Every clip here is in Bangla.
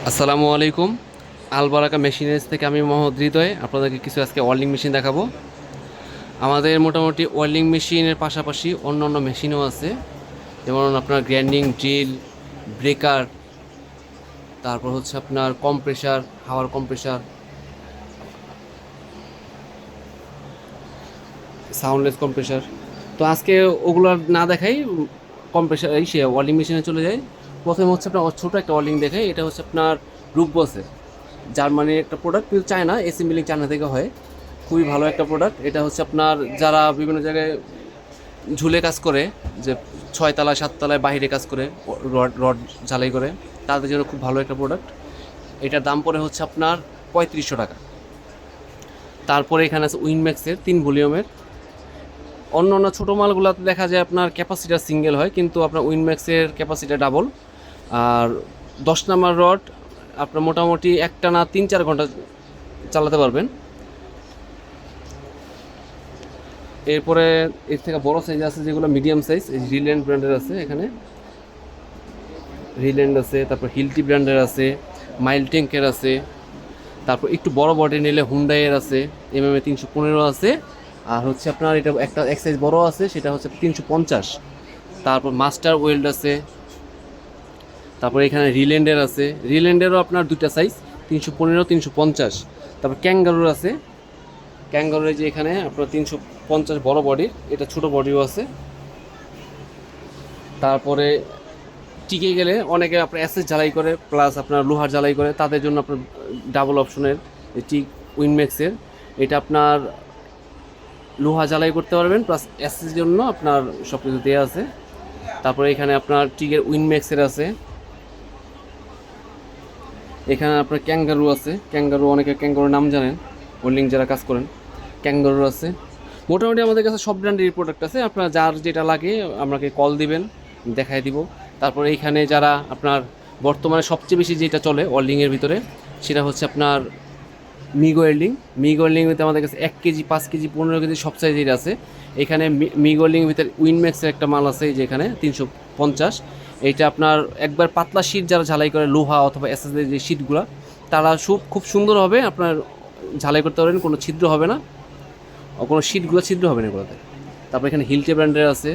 আসসালামু আলাইকুম। আলবারাকা মেশিনারিজ থেকে আমি মোহাম্মদ হৃদয় আপনাদেরকে কিছু আজকে ওয়েল্ডিং মেশিন দেখাবো। আমাদের মোটামুটি ওয়েল্ডিং মেশিনের পাশাপাশি অন্য অন্য মেশিনও আছে, যেমন আপনার গ্রাইন্ডিং ড্রিল, ব্রেকার, তারপর হচ্ছে আপনার কম্প্রেসার, হাওয়ার কম্প্রেসার, সাউন্ডলেস কম্প্রেসার। তো আজকে ওগুলো না দেখাই, কম্প্রেসার এই সে ওয়েল্ডিং মেশিনে চলে যায়। প্রথমে হচ্ছে আপনার ছোটো একটা ওয়েল্ডিং দেখাই। এটা হচ্ছে আপনার রুকবসের, জার্মানির একটা প্রোডাক্ট, কিন্তু চায়না, এসি মিলিং চায়না থেকে হয়। খুবই ভালো একটা প্রোডাক্ট। এটা হচ্ছে আপনার যারা বিভিন্ন জায়গায় ঝুলে কাজ করে, যে 6 তলায় 7 তলায় বাইরে কাজ করে, রড রড ঝালাই করে, তাদের জন্য খুব ভালো একটা প্রোডাক্ট। এটার দাম পড়ে হচ্ছে আপনার 3500 টাকা। তারপরে এখানে আছে উইনম্যাক্সের 3 ভলিউমের। অন্য অন্য ছোটো মালগুলোতে দেখা যায় আপনার ক্যাপাসিটার সিঙ্গেল হয়, কিন্তু আপনার উইনম্যাক্সের ক্যাপাসিটার ডাবল। আর 10 নাম্বার রড আপনার মোটামুটি একটানা 3-4 ঘন্টা চালাতে পারবেন। এরপরে এর থেকে বড় সাইজ আছে, যেগুলো মিডিয়াম সাইজ, এই রিল্যান্ড ব্র্যান্ডের আছে। এখানে রিল্যান্ড আছে, তারপর হিলটি ব্র্যান্ডের আছে, মাইল ট্যাঙ্কের আছে। তারপর একটু বড় বডি নিলে হুন্ডাইয়ের আছে, এমএমএ 315 আছে। আর হচ্ছে আপনার এটা একটা এক সাইজ বড় আছে, সেটা হচ্ছে 350। তারপর মাস্টার ওয়েল্ড আছে। তারপর এখানে রিল্যান্ডের আছে, রিল্যান্ডেরও আপনার দুটা সাইজ, 315, 350। তারপর ক্যাঙ্গারুর আছে, ক্যাঙ্গারুর যে এখানে আপনার 350 বড় বডির, এটা ছোট বডিও আছে। তারপরে টিকে গেলে অনেকে আপনার অ্যাসেস জ্বালাই করে, প্লাস আপনার লোহার জ্বালাই করে, তাদের জন্য আপনার ডাবল অপশনের টিক উইনম্যাক্সের, এটা আপনার লোহা জ্বালাই করতে পারবেন, প্লাস অ্যাসেসের জন্য আপনার সব কিছু দেওয়া আছে। তারপরে এখানে আপনার টিকের উইনম্যাক্সের আছে। এখানে আপনার ক্যাঙ্গারু আছে, ক্যাঙ্গারু অনেকে ক্যাঙ্গারুর নাম জানেন, ওয়েল্ডিং যারা কাজ করেন, ক্যাঙ্গারু আছে। মোটামুটি আমাদের কাছে সব ব্র্যান্ডের প্রোডাক্ট আছে। আপনার যার যেটা লাগে আমাকে কল দিবেন, দেখাই দিব। তারপর এইখানে যারা আপনার বর্তমানে সবচেয়ে বেশি যেটা চলে ওয়েল্ডিংয়ের ভিতরে, সেটা হচ্ছে আপনার মিগ ওয়েল্ডিং। মিগ ওয়েল্ডিং ভিতরে আমাদের কাছে 1 কেজি, 5 কেজি, 15 কেজি সব সাইজের আছে। এখানে মিগ ওয়েল্ডিংয়ের ভিতরে উইনম্যাক্সের একটা মাল আছে, এই যে এখানে 350। এইটা আপনার একবার পাতলা শীট যারা ঝালাই করে, লোহা অথবা এসএসের যে শীটগুলো, তারা খুব সুন্দর হবে, আপনার ঝালাই করতে পারবেন, কোনো ছিদ্র হবে না, কোনো শীটগুলো ছিদ্র হবে না এগুলোতে। তারপর এখানে হিলটে ব্র্যান্ডের আছে,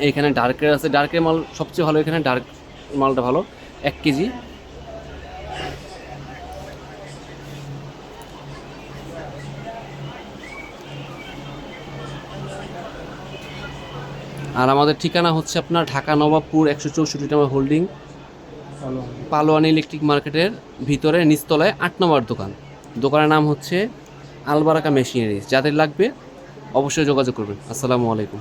এইখানে ডার্কের আছে। ডার্কের মাল সবচেয়ে ভালো, এখানে ডার্ক মালটা ভালো, 1 কেজি। আর আমাদের ঠিকানা হচ্ছে আপনার ঢাকা নবাবপুর 164 নম্বর হোল্ডিং, পালোয়ানি ইলেকট্রিক মার্কেটের ভিতরে নিচতলায় 8 নম্বর দোকান। দোকানের নাম হচ্ছে আলবারাকা মেশিনারিজ। যাদের লাগবে অবশ্যই যোগাযোগ করবেন। আসসালামু আলাইকুম।